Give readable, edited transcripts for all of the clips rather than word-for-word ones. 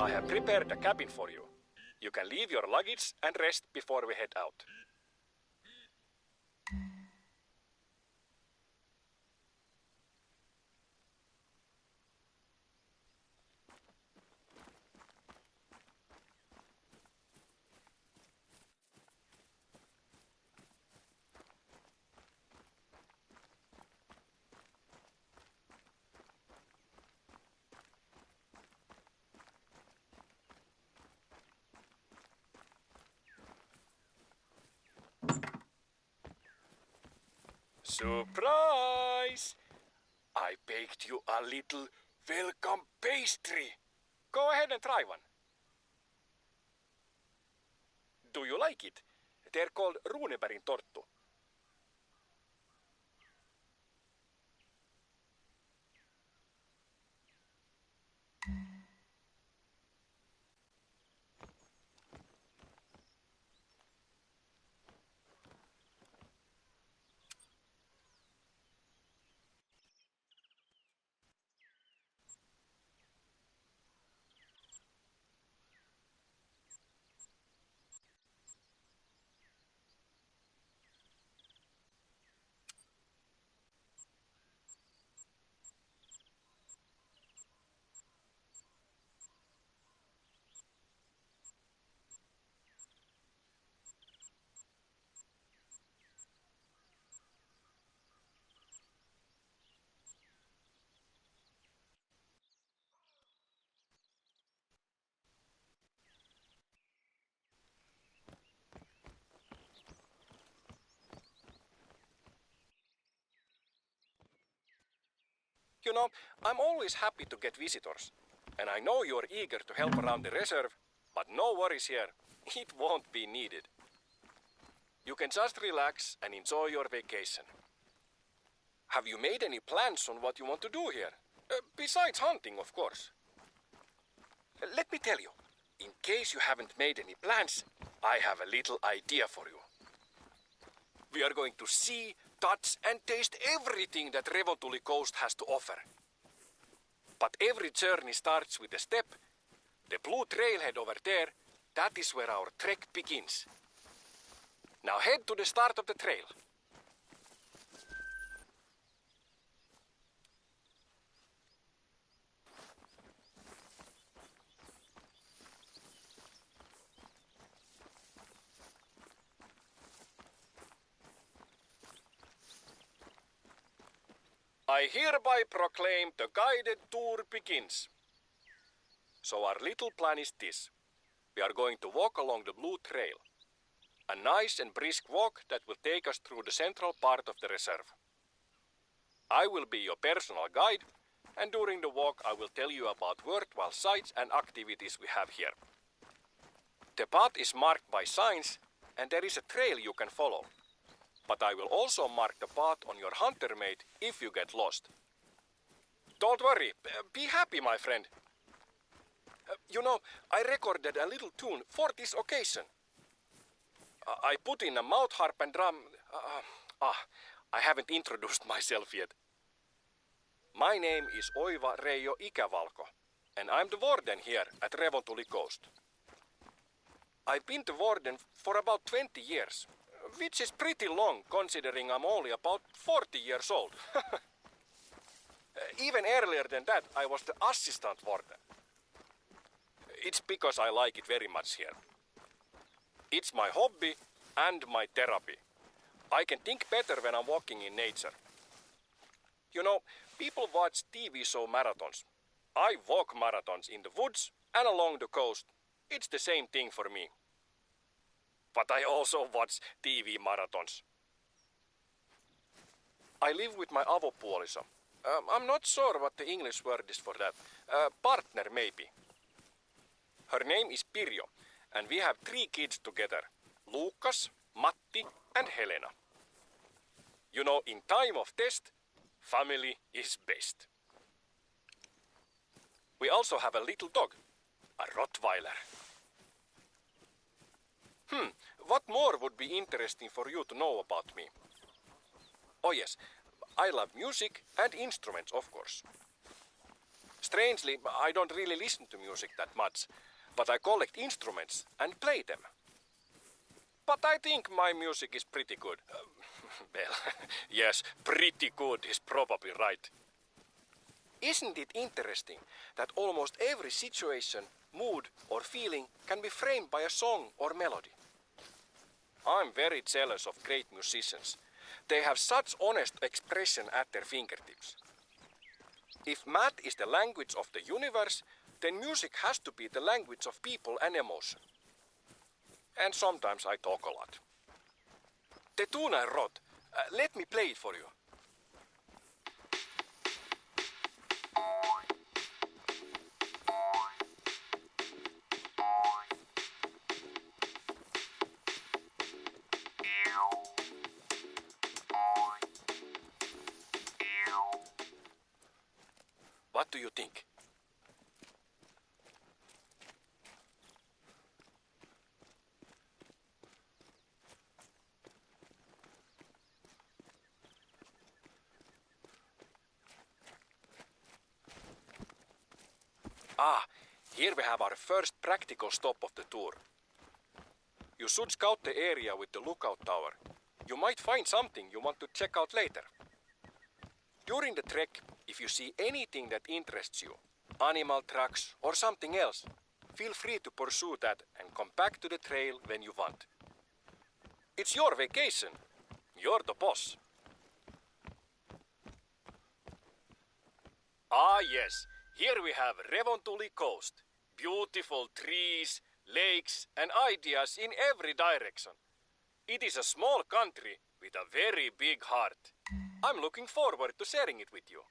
I have prepared a cabin for you. You can leave your luggage and rest before we head out. Surprise! I baked you a little welcome pastry. Go ahead and try one. Do you like it? They're called runebergin torttu. You know, I'm always happy to get visitors. And I know you're eager to help around the reserve, but no worries here. It won't be needed. You can just relax and enjoy your vacation. Have you made any plans on what you want to do here? Besides hunting, of course. Let me tell you, in case you haven't made any plans, I have a little idea for you. We are going to see, touch and taste everything that Revontuli Coast has to offer. But every journey starts with a step. The blue trailhead over there, that is where our trek begins. Now head to the start of the trail. I hereby proclaim the guided tour begins. So our little plan is this. We are going to walk along the blue trail. A nice and brisk walk that will take us through the central part of the reserve. I will be your personal guide, and during the walk I will tell you about worthwhile sights and activities we have here. The path is marked by signs, and there is a trail you can follow. But I will also mark the path on your hunter mate if you get lost. Don't worry, be happy, my friend. You know, I recorded a little tune for this occasion. I put in a mouth harp and drum. I haven't introduced myself yet. My name is Oiva Reijo Ikävalko, and I'm the warden here at Revontuli Coast. I've been the warden for about 20 years. Which is pretty long, considering I'm only about 40 years old. Even earlier than that, I was the assistant warden. It's because I like it very much here. It's my hobby and my therapy. I can think better when I'm walking in nature. You know, people watch TV show marathons. I walk marathons in the woods and along the coast. It's the same thing for me. But I also watch TV marathons. I live with my avopuoliso. I'm not sure what the English word is for that. Partner, maybe. Her name is Pirjo, and we have 3 kids together. Lukas, Matti, and Helena. You know, in time of test, family is best. We also have a little dog, a Rottweiler. What more would be interesting for you to know about me? Oh yes, I love music and instruments, of course. Strangely, I don't really listen to music that much, but I collect instruments and play them. But I think my music is pretty good. Well, yes, pretty good is probably right. Isn't it interesting that almost every situation, mood or feeling can be framed by a song or melody? I'm very jealous of great musicians. They have such honest expression at their fingertips. If math is the language of the universe, then music has to be the language of people and emotion. And sometimes I talk a lot. Te tuunan rot. Let me play it for you. What do you think? Ah, here we have our first practical stop of the tour. You should scout the area with the lookout tower. You might find something you want to check out later. During the trek, if you see anything that interests you, animal tracks or something else, feel free to pursue that and come back to the trail when you want. It's your vacation. You're the boss. Ah yes, here we have Revontuli Coast. Beautiful trees, lakes and ideas in every direction. It is a small country with a very big heart. I'm looking forward to sharing it with you.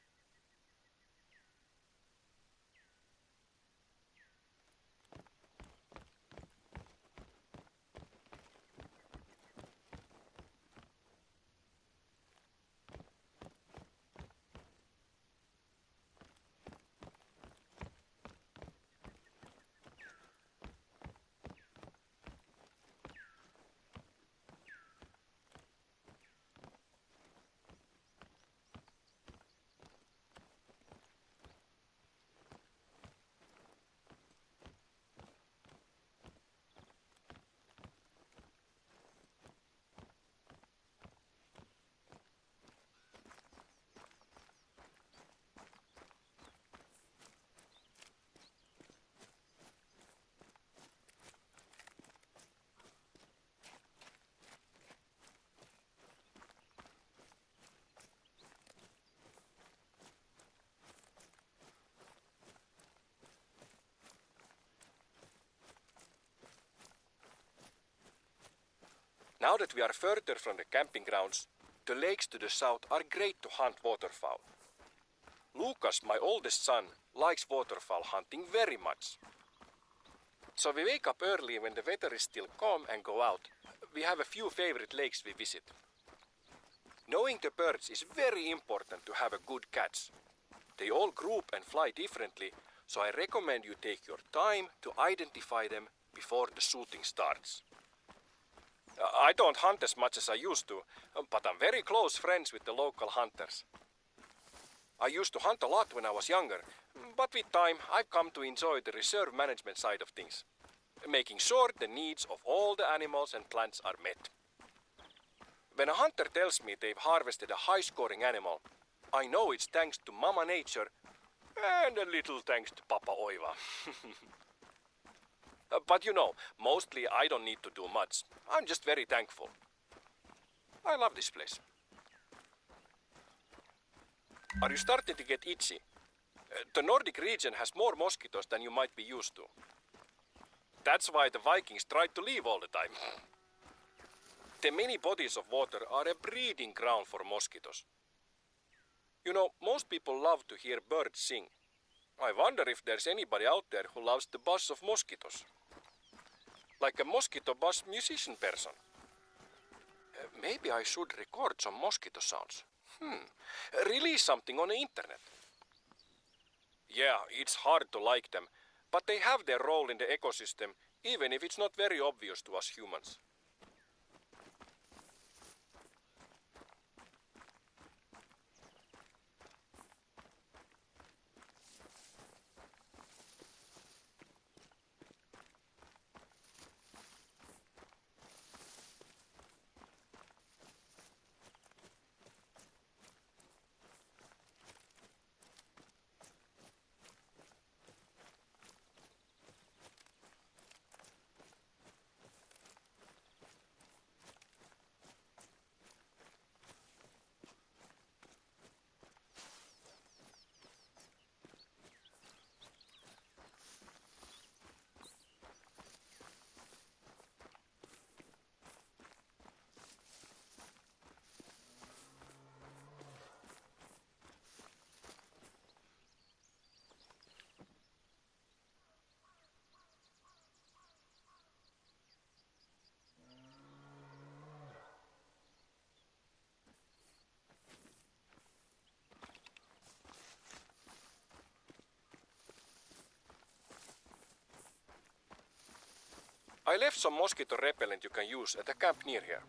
Now that we are further from the camping grounds, the lakes to the south are great to hunt waterfowl. Lucas, my oldest son, likes waterfowl hunting very much. So we wake up early when the weather is still calm and go out. We have a few favorite lakes we visit. Knowing the birds is very important to have a good catch. They all group and fly differently, so I recommend you take your time to identify them before the shooting starts. I don't hunt as much as I used to, but I'm very close friends with the local hunters. I used to hunt a lot when I was younger, but with time I've come to enjoy the reserve management side of things, making sure the needs of all the animals and plants are met. When a hunter tells me they've harvested a high-scoring animal, I know it's thanks to Mama Nature and a little thanks to Papa Oiva. But you know, mostly I don't need to do much. I'm just very thankful. I love this place. Are you starting to get itchy? The Nordic region has more mosquitoes than you might be used to. That's why the Vikings tried to leave all the time. The many bodies of water are a breeding ground for mosquitoes. You know, most people love to hear birds sing. I wonder if there's anybody out there who loves the buzz of mosquitoes. Like a mosquito buzz musician person. Maybe I should record some mosquito sounds. Release something on the internet. Yeah, it's hard to like them, but they have their role in the ecosystem, even if it's not very obvious to us humans. I left some mosquito repellent you can use at a camp near here.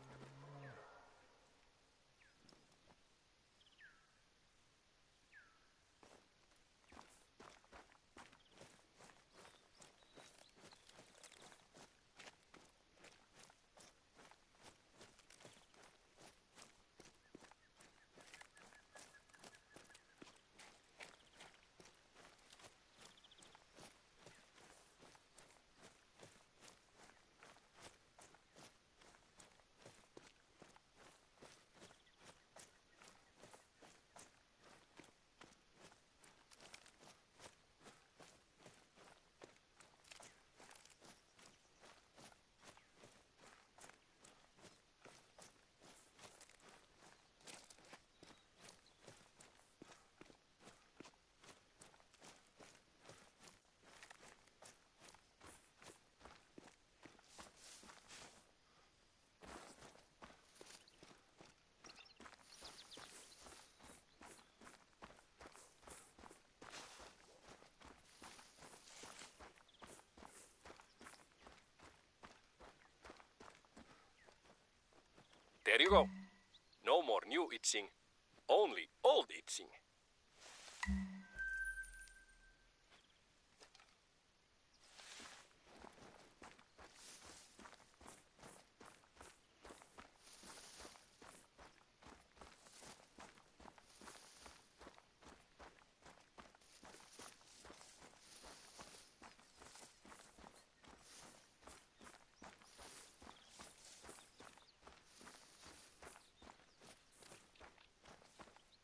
There you go. No more new itching, only old itching.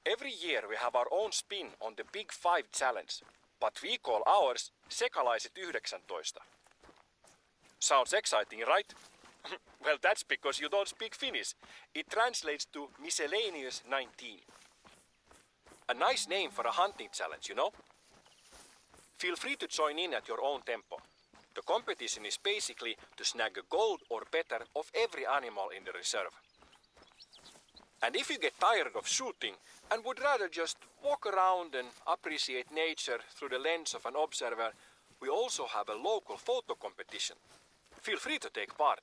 Every year we have our own spin on the Big Five challenge, but we call ours Sekalaiset 19. Sounds exciting, right? Well, that's because you don't speak Finnish. It translates to Miscellaneous 19. A nice name for a hunting challenge, you know? Feel free to join in at your own tempo. The competition is basically to snag a gold or better of every animal in the reserve. And if you get tired of shooting and would rather just walk around and appreciate nature through the lens of an observer, we also have a local photo competition. Feel free to take part.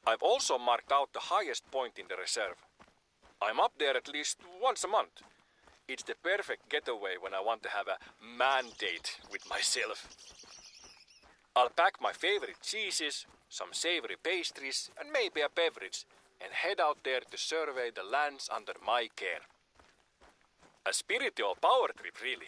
I've also marked out the highest point in the reserve. I'm up there at least once a month. It's the perfect getaway when I want to have a man date with myself. I'll pack my favorite cheeses, some savory pastries, and maybe a beverage, and head out there to survey the lands under my care. A spiritual power trip, really.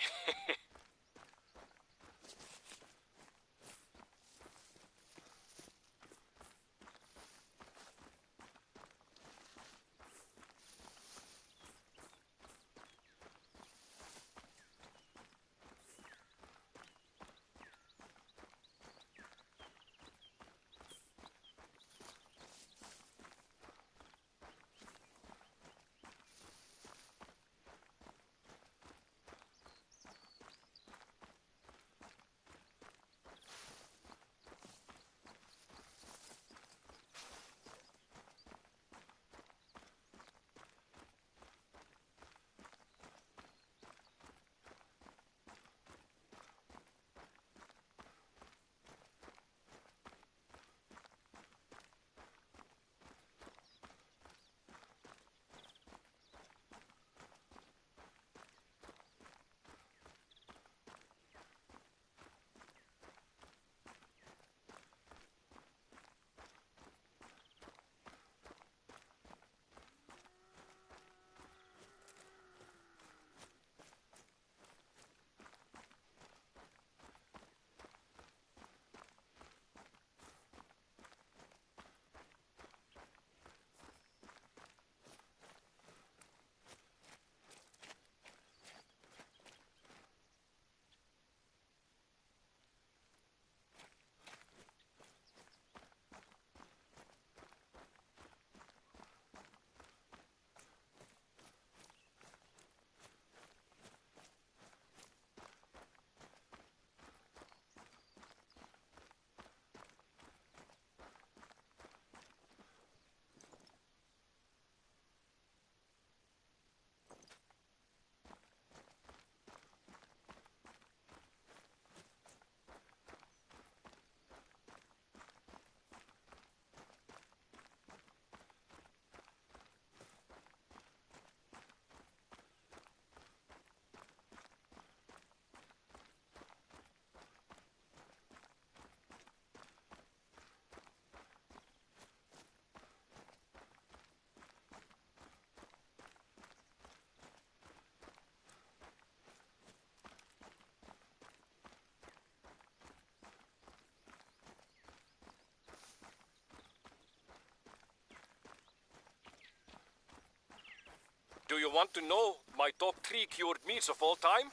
you want to know my top 3 cured meats of all time?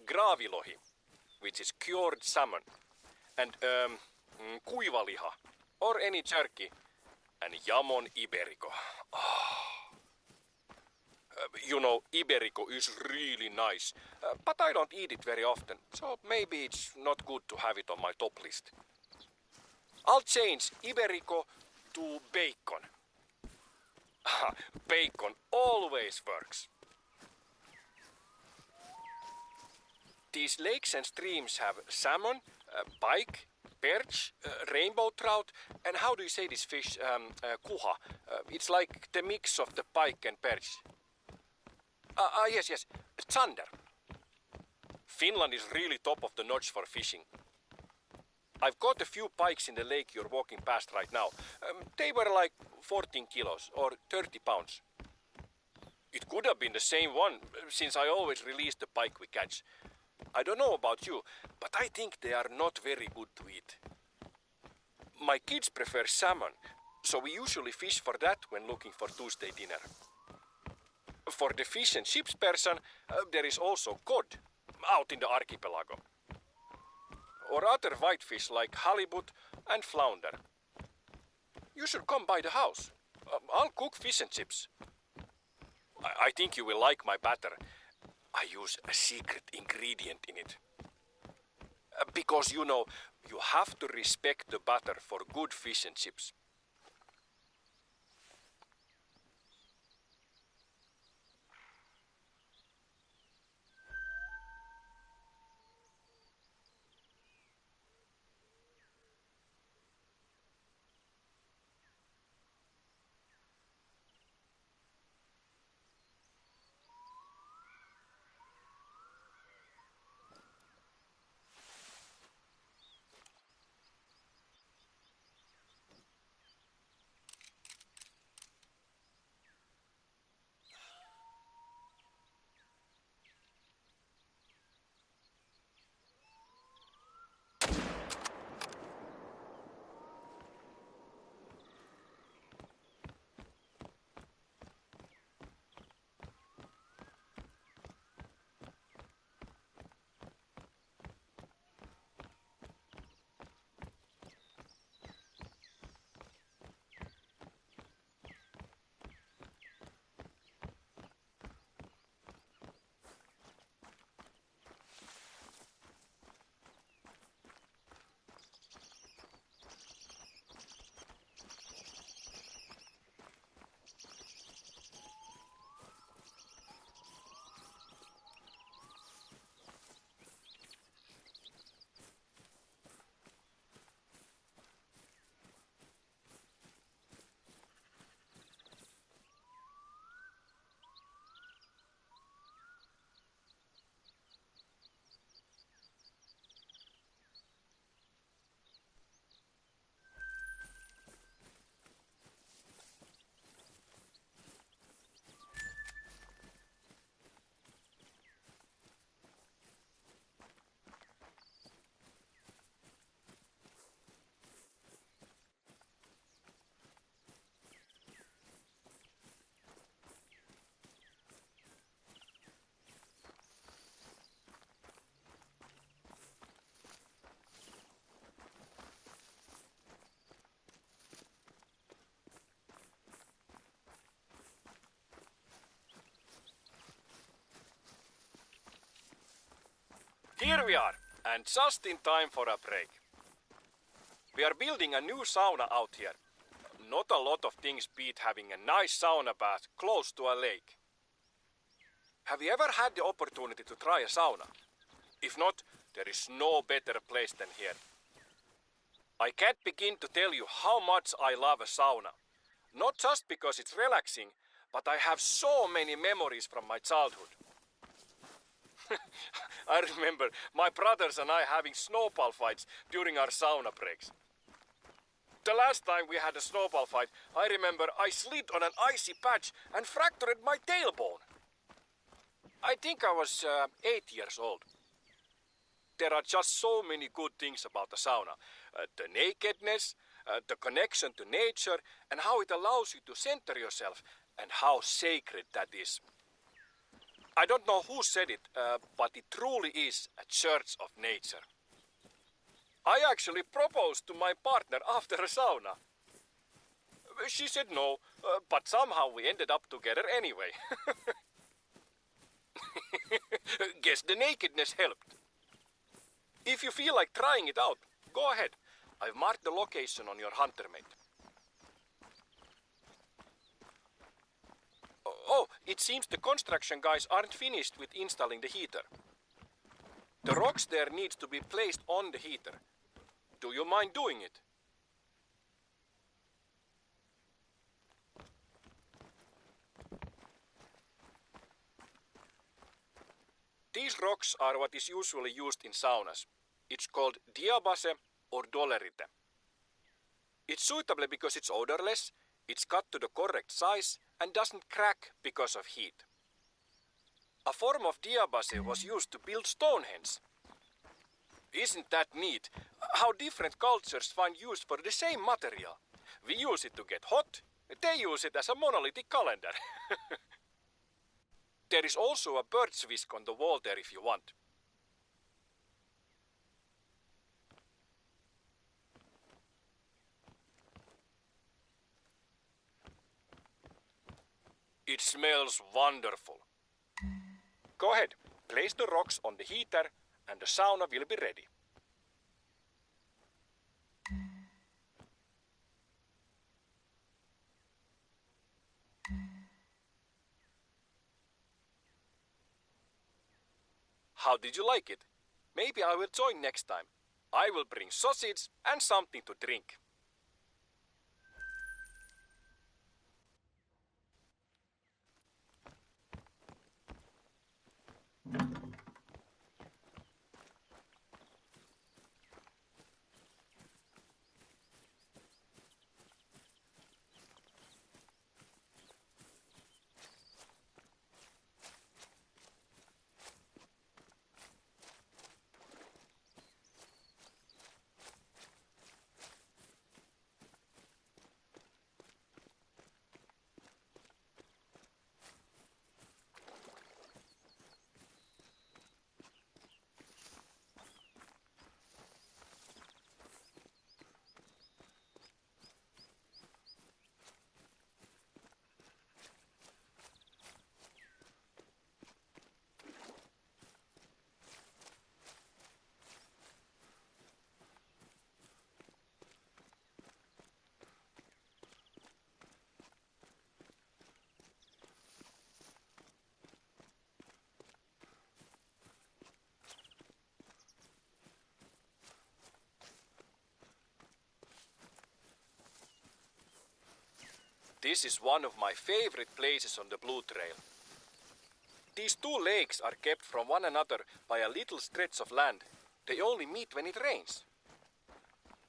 Graavilohi, which is cured salmon, and kuivaliha, or any jerky, and jamon iberico. You know, iberico is really nice, but I don't eat it very often, so maybe it's not good to have it on my top list. I'll change iberico to bacon. Bacon always works. These lakes and streams have salmon, pike, perch, rainbow trout, and how do you say this fish? Kuha. It's like the mix of the pike and perch. Yes, Zander. Finland is really top of the notch for fishing. I've caught a few pikes in the lake you're walking past right now. They were like 14 kilos or 30 pounds. It could have been the same one, since I always release the pike we catch. I don't know about you, but I think they are not very good to eat. My kids prefer salmon, so we usually fish for that when looking for Tuesday dinner. For the fish and chips person, there is also cod, out in the archipelago. Or other whitefish like halibut and flounder. You should come by the house. I'll cook fish and chips. I think you will like my batter. I use a secret ingredient in it. Because, you know, you have to respect the batter for good fish and chips. Here we are, and just in time for a break. We are building a new sauna out here. Not a lot of things beat having a nice sauna bath close to a lake. Have you ever had the opportunity to try a sauna? If not, there is no better place than here. I can't begin to tell you how much I love a sauna. Not just because it's relaxing, but I have so many memories from my childhood. I remember my brothers and I having snowball fights during our sauna breaks. The last time we had a snowball fight, I remember I slid on an icy patch and fractured my tailbone. I think I was 8 years old. There are just so many good things about the sauna. The nakedness, the connection to nature, and how it allows you to center yourself and how sacred that is. I don't know who said it, but it truly is a church of nature. I actually proposed to my partner after a sauna. She said no, but somehow we ended up together anyway. Guess the nakedness helped. If you feel like trying it out, go ahead. I've marked the location on your hunter mate. Oh, it seems the construction guys aren't finished with installing the heater. The rocks there needs to be placed on the heater. Do you mind doing it? These rocks are what is usually used in saunas. It's called diabase or dolerite. It's suitable because it's odorless, it's cut to the correct size and doesn't crack because of heat. A form of diabase was used to build Stonehenge. Isn't that neat? How different cultures find use for the same material. We use it to get hot, they use it as a monolithic calendar. There is also a bird's whisk on the wall there if you want. It smells wonderful. Go ahead, place the rocks on the heater and the sauna will be ready. How did you like it? Maybe I will join next time. I will bring sausage and something to drink. This is one of my favorite places on the Blue Trail. These two lakes are kept from one another by a little stretch of land. They only meet when it rains.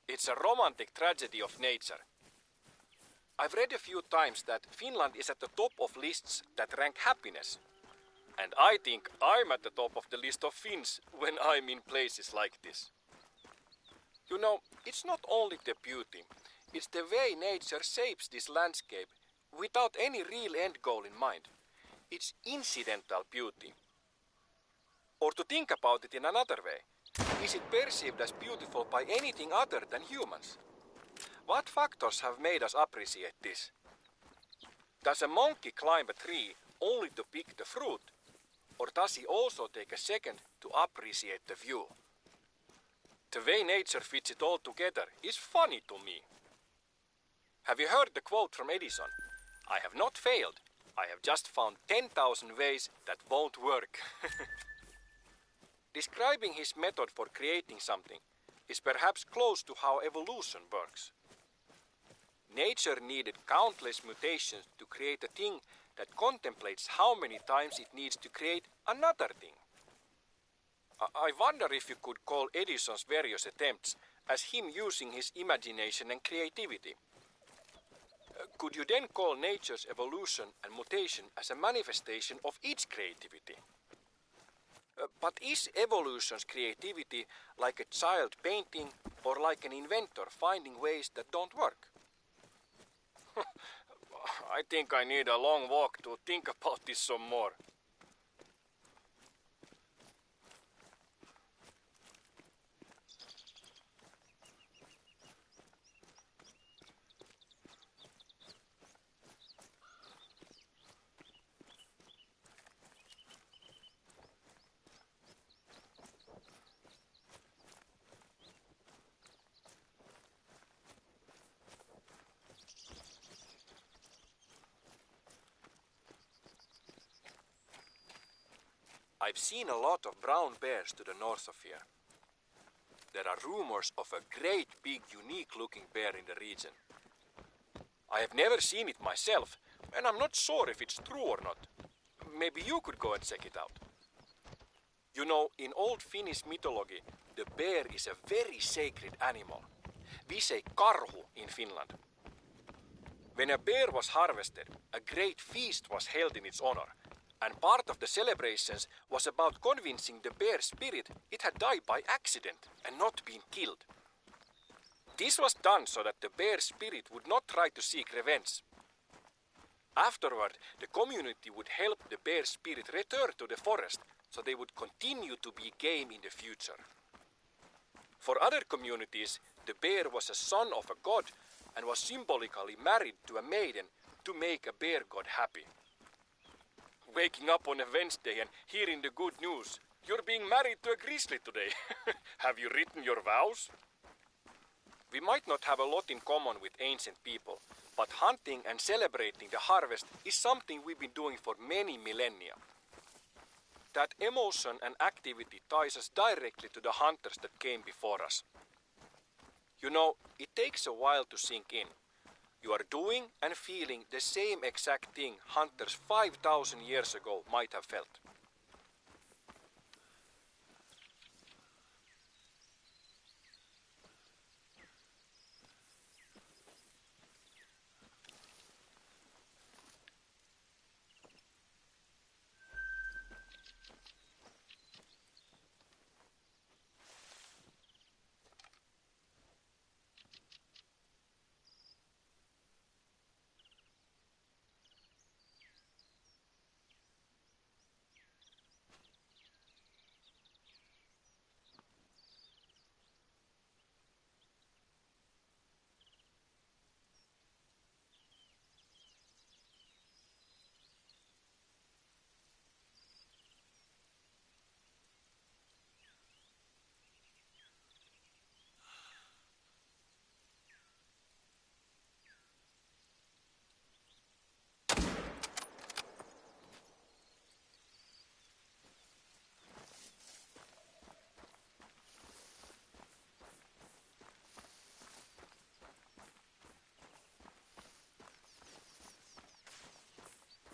It's a romantic tragedy of nature. I've read a few times that Finland is at the top of lists that rank happiness. And I think I'm at the top of the list of Finns when I'm in places like this. You know, it's not only the beauty, it's the way nature shapes this landscape without any real end goal in mind. It's incidental beauty. Or to think about it in another way, is it perceived as beautiful by anything other than humans? What factors have made us appreciate this? Does a monkey climb a tree only to pick the fruit? Or does he also take a second to appreciate the view? The way nature fits it all together is funny to me. Have you heard the quote from Edison? I have not failed. I have just found 10,000 ways that won't work. Describing his method for creating something is perhaps close to how evolution works. Nature needed countless mutations to create a thing that contemplates how many times it needs to create another thing. I wonder if you could call Edison's various attempts as him using his imagination and creativity. Could you then call nature's evolution and mutation as a manifestation of its creativity? But is evolution's creativity like a child painting or like an inventor finding ways that don't work? I think I need a long walk to think about this some more. I've seen a lot of brown bears to the north of here. There are rumors of a great big unique looking bear in the region. I have never seen it myself, and I'm not sure if it's true or not. Maybe you could go and check it out. You know, in old Finnish mythology, the bear is a very sacred animal. We say karhu in Finland. When a bear was harvested, a great feast was held in its honor, and part of the celebrations was about convincing the bear spirit it had died by accident and not been killed. This was done so that the bear spirit would not try to seek revenge. Afterward, the community would help the bear spirit return to the forest so they would continue to be game in the future. For other communities, the bear was a son of a god and was symbolically married to a maiden to make a bear god happy. Waking up on a Wednesday and hearing the good news, you're being married to a grizzly today. Have you written your vows? We might not have a lot in common with ancient people, but hunting and celebrating the harvest is something we've been doing for many millennia. That emotion and activity ties us directly to the hunters that came before us. You know, it takes a while to sink in. You are doing and feeling the same exact thing hunters 5,000 years ago might have felt.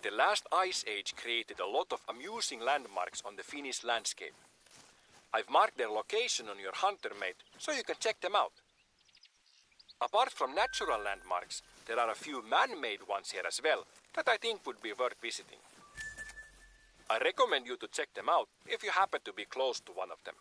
The last ice age created a lot of amusing landmarks on the Finnish landscape. I've marked their location on your hunter mate, so you can check them out. Apart from natural landmarks, there are a few man-made ones here as well that I think would be worth visiting. I recommend you to check them out if you happen to be close to one of them.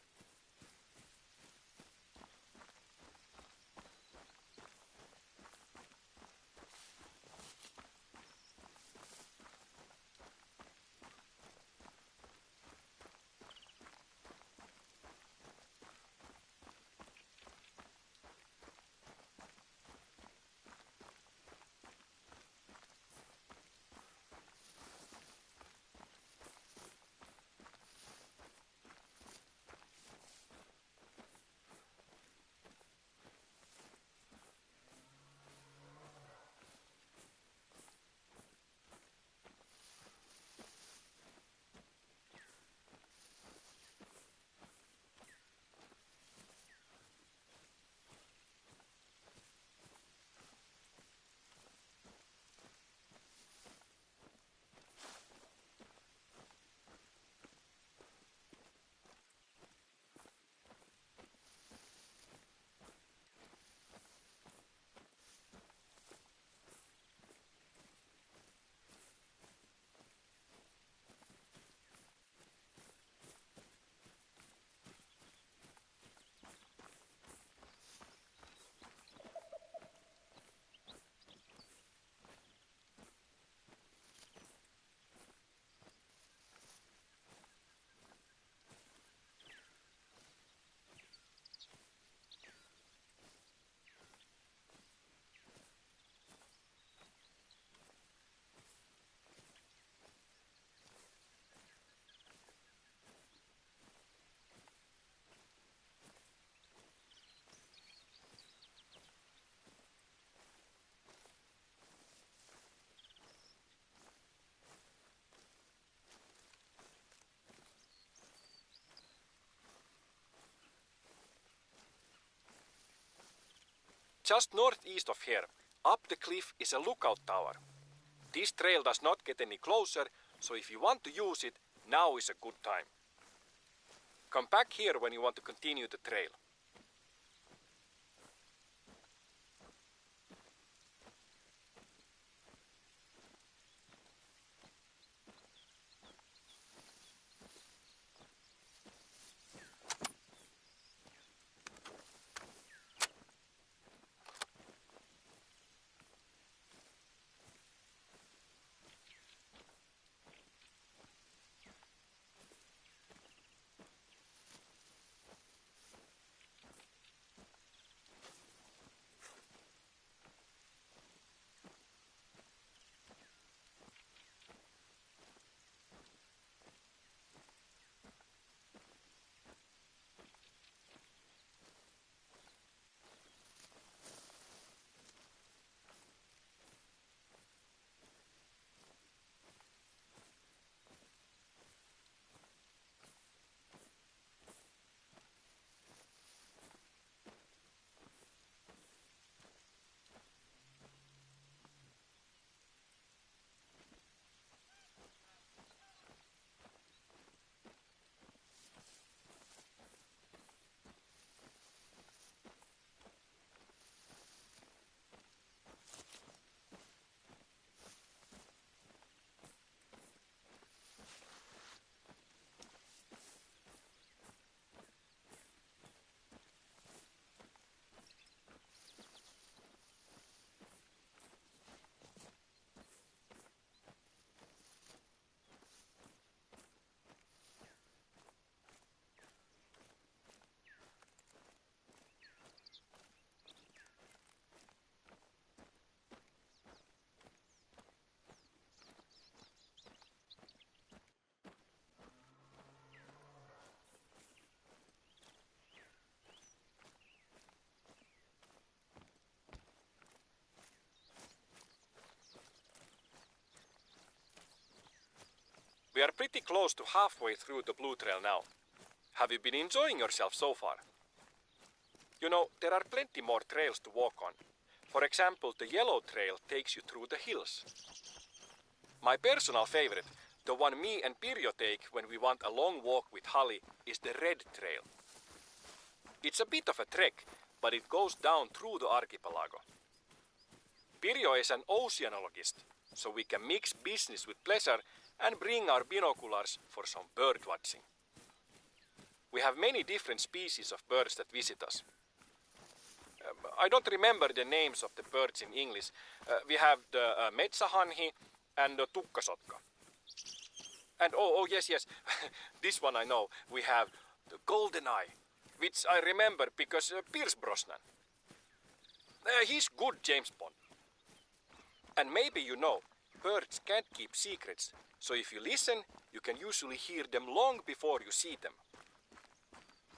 Just northeast of here, up the cliff, is a lookout tower. This trail does not get any closer, so if you want to use it, now is a good time. Come back here when you want to continue the trail. We are pretty close to halfway through the Blue Trail now. Have you been enjoying yourself so far? You know, there are plenty more trails to walk on. For example, the Yellow Trail takes you through the hills. My personal favorite, the one me and Pirjo take when we want a long walk with Holly, is the Red Trail. It's a bit of a trek, but it goes down through the archipelago. Pirjo is an oceanologist, so we can mix business with pleasure and bring our binoculars for some bird watching. We have many different species of birds that visit us. I don't remember the names of the birds in English. We have the metsähanhi and the tukkasotka. And oh yes, this one I know. We have the golden eye, which I remember because Pierce Brosnan. He's good James Bond. And maybe you know, birds can't keep secrets, so if you listen, you can usually hear them long before you see them.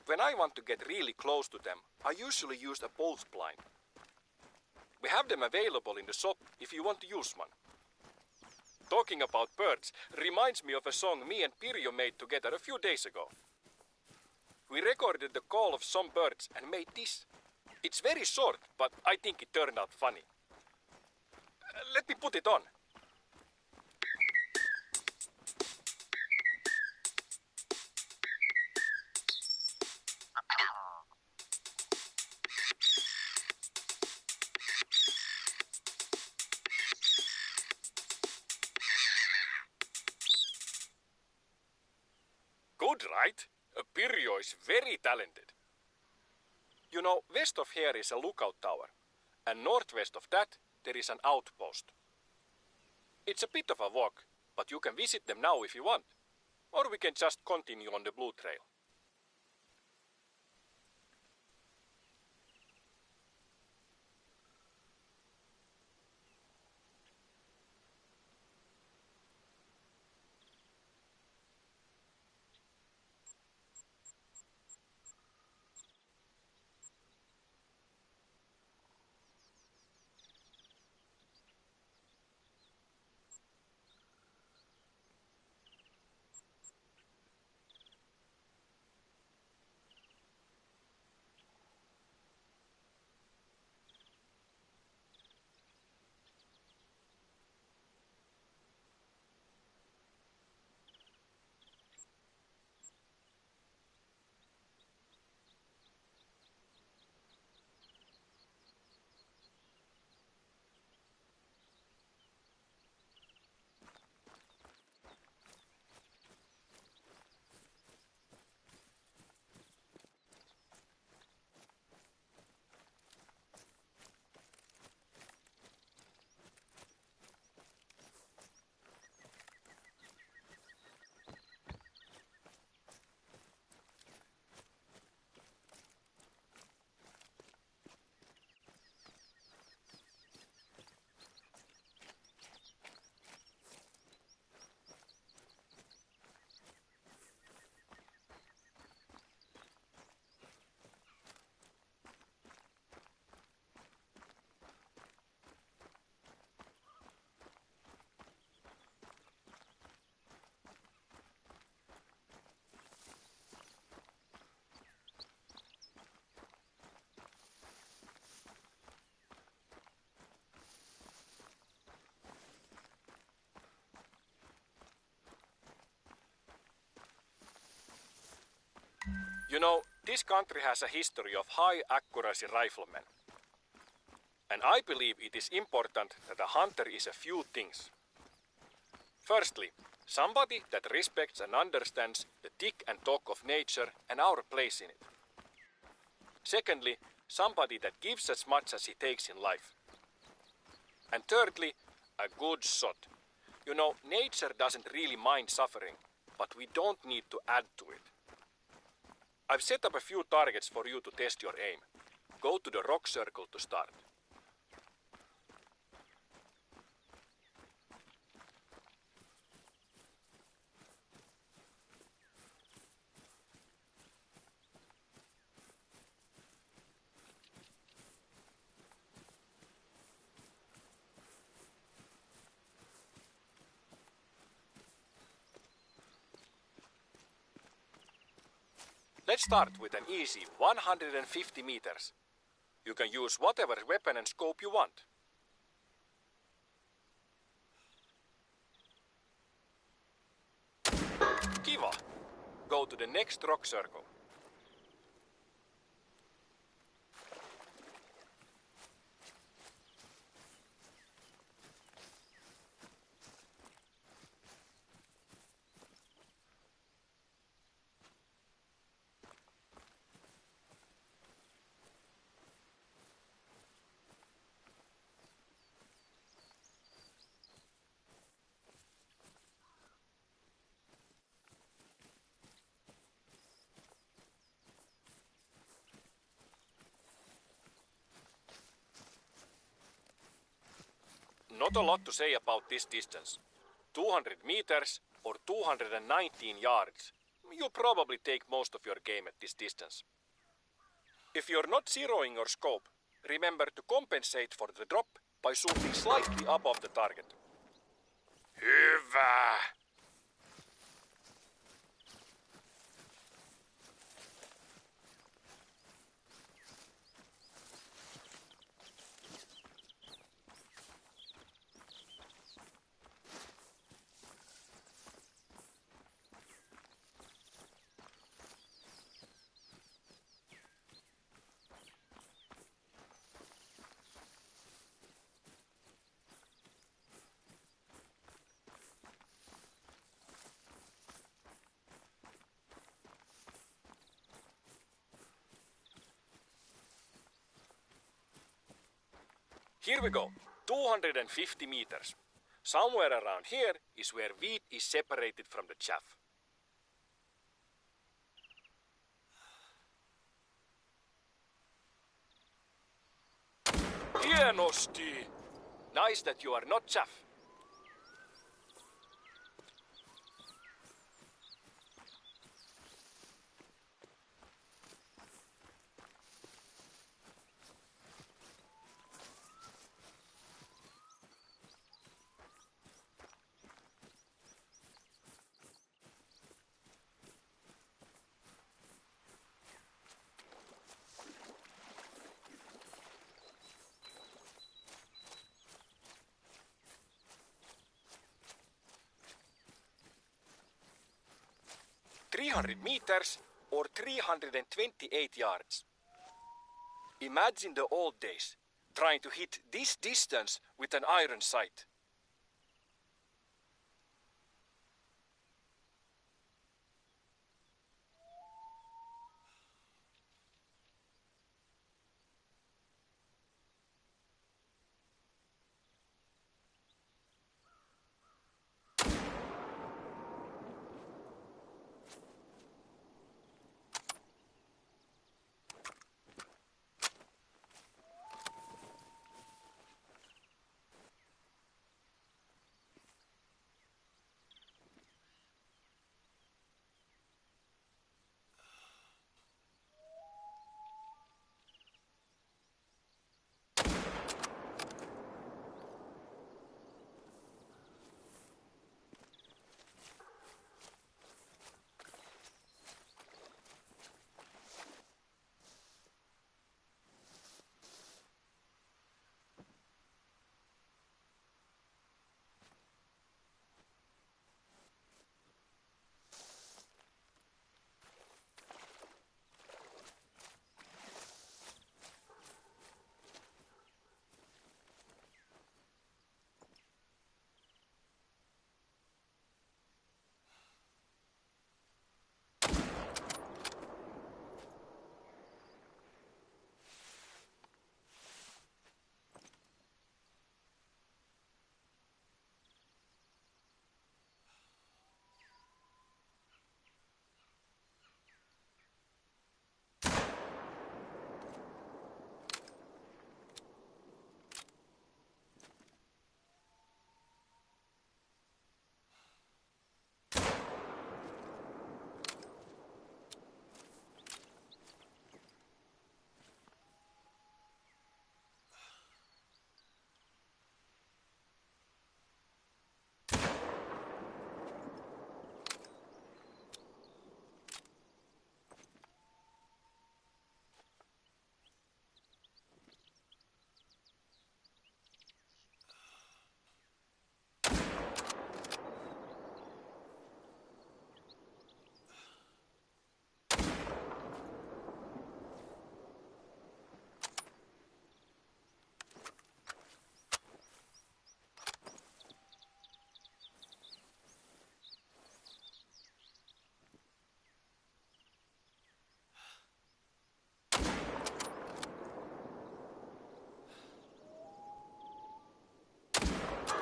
When I want to get really close to them, I usually use a bolt blind. We have them available in the shop if you want to use one. Talking about birds reminds me of a song me and Pirjo made together a few days ago. We recorded the call of some birds and made this. It's very short, but I think it turned out funny. Let me put it on. Good, right? Pirjo is very talented. You know, west of here is a lookout tower, and northwest of that there is an outpost. It's a bit of a walk, but you can visit them now if you want, or we can just continue on the Blue Trail. You know, this country has a history of high accuracy riflemen. And I believe it is important that a hunter is a few things. Firstly, somebody that respects and understands the tick and talk of nature and our place in it. Secondly, somebody that gives as much as he takes in life. And thirdly, a good shot. You know, nature doesn't really mind suffering, but we don't need to add to it. I've set up a few targets for you to test your aim. Go to the rock circle to start. Let's start with an easy 150 meters. You can use whatever weapon and scope you want. Kiva! Go to the next rock circle. Not a lot to say about this distance. 200 meters or 219 yards. You probably take most of your game at this distance. If you're not zeroing your scope, remember to compensate for the drop by shooting slightly above the target. Hyvä! Here we go, 250 meters. Somewhere around here is where wheat is separated from the chaff. Hienosti! Nice that you are not chaff. .300 meters or 328 yards. Imagine the old days, trying to hit this distance with an iron sight.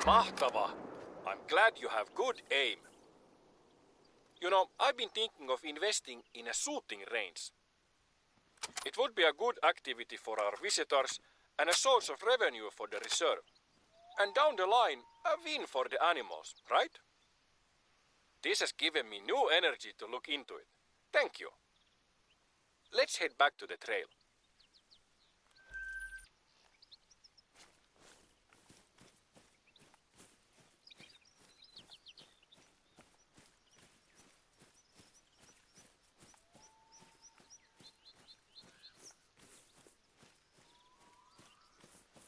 Mahtava! I'm glad you have good aim. You know, I've been thinking of investing in a shooting range. It would be a good activity for our visitors and a source of revenue for the reserve. And down the line, a win for the animals, right? This has given me new energy to look into it. Thank you. Let's head back to the trail.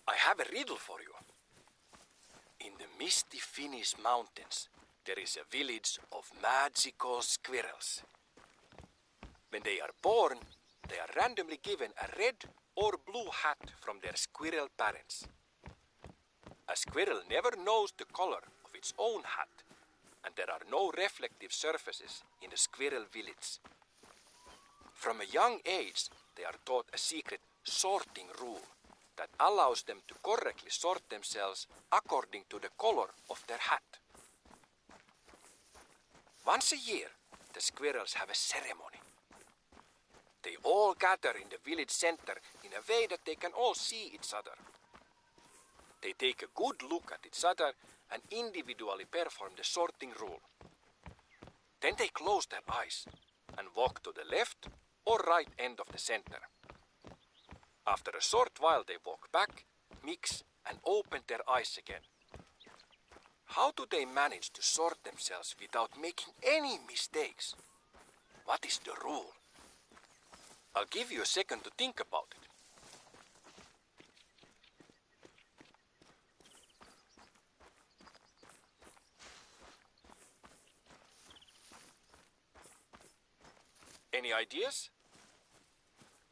I have a riddle for you. In the misty Finnish mountains, there is a village of magical squirrels. When they are born, they are randomly given a red or blue hat from their squirrel parents. A squirrel never knows the color of its own hat, and there are no reflective surfaces in the squirrel village. From a young age, they are taught a secret sorting rule that allows them to correctly sort themselves according to the color of their hat. Once a year, the squirrels have a ceremony. They all gather in the village center in a way that they can all see each other. They take a good look at each other and individually perform the sorting rule. Then they close their eyes and walk to the left or right end of the center. After a short while they walk back, mix and open their eyes again. How do they manage to sort themselves without making any mistakes? What is the rule? I'll give you a second to think about it. Any ideas?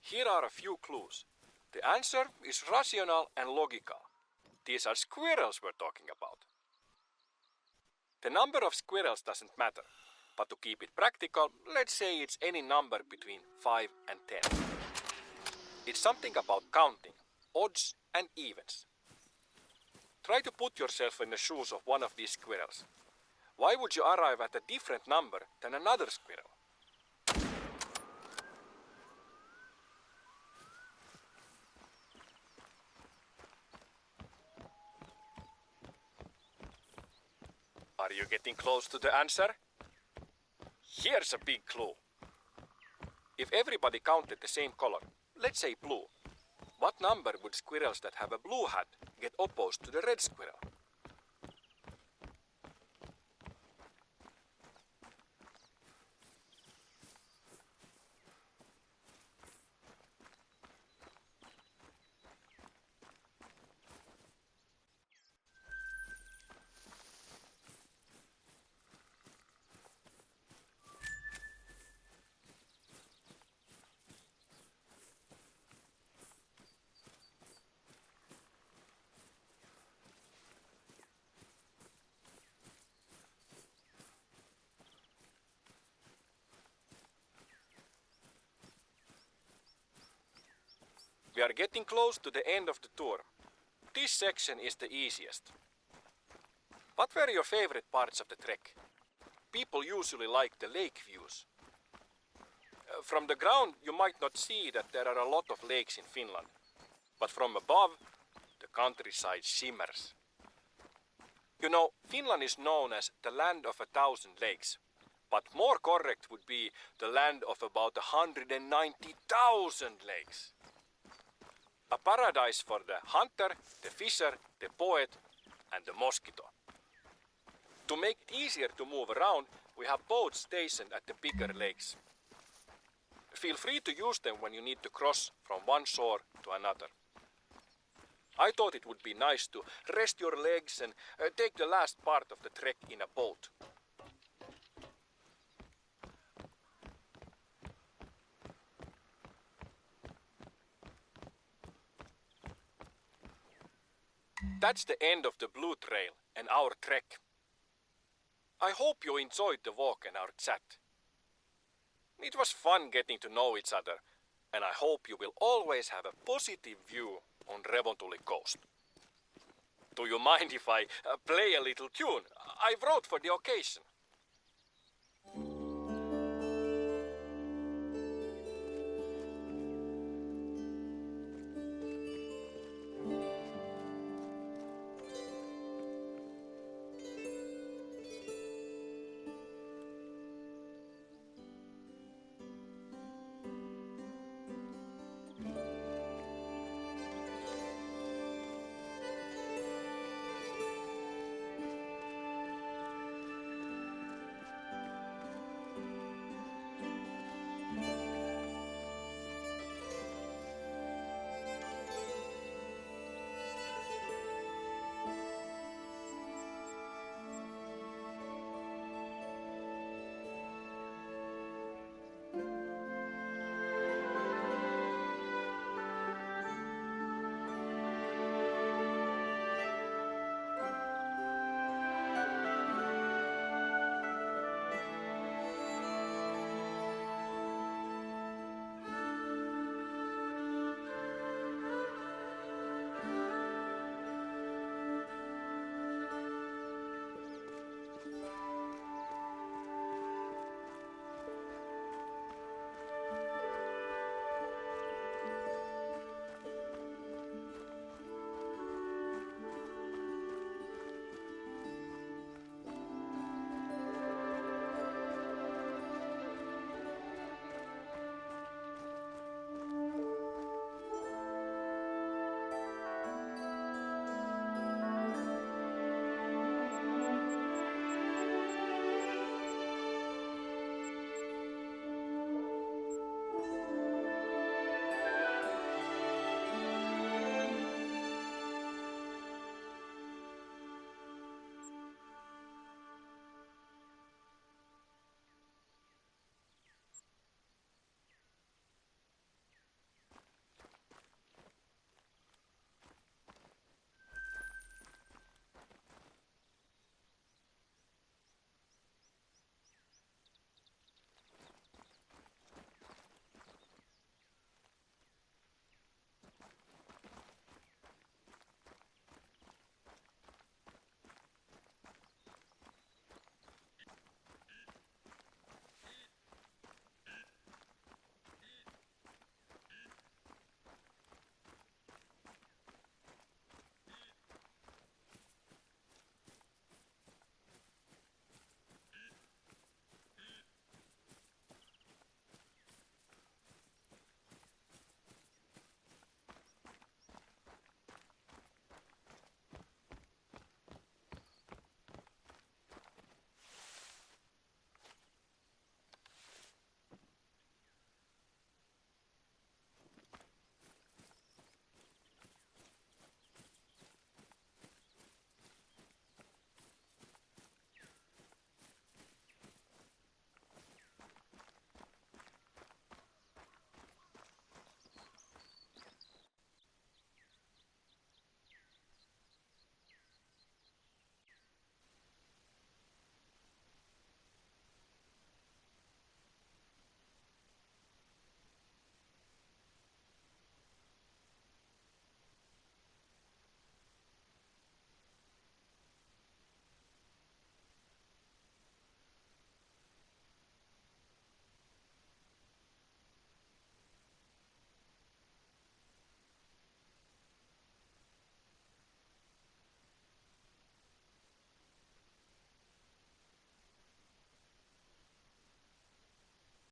Here are a few clues. The answer is rational and logical. These are squirrels we're talking about. The number of squirrels doesn't matter, but to keep it practical, let's say it's any number between 5 and 10. It's something about counting, odds and evens. Try to put yourself in the shoes of one of these squirrels. Why would you arrive at a different number than another squirrel? Are you getting close to the answer? Here's a big clue. If everybody counted the same color, let's say blue, what number would squirrels that have a blue hat get opposed to the red squirrel? We are getting close to the end of the tour. This section is the easiest. What were your favorite parts of the trek? People usually like the lake views. From the ground you might not see that there are a lot of lakes in Finland, but from above the countryside shimmers. You know, Finland is known as the land of 1,000 lakes, but more correct would be the land of about 190,000 lakes. A paradise for the hunter, the fisher, the poet, and the mosquito. To make it easier to move around, we have boats stationed at the bigger lakes. Feel free to use them when you need to cross from one shore to another. I thought it would be nice to rest your legs and take the last part of the trek in a boat. That's the end of the Blue Trail and our trek. I hope you enjoyed the walk and our chat. It was fun getting to know each other, and I hope you will always have a positive view on Revontuli Coast. Do you mind if I play a little tune? I wrote for the occasion.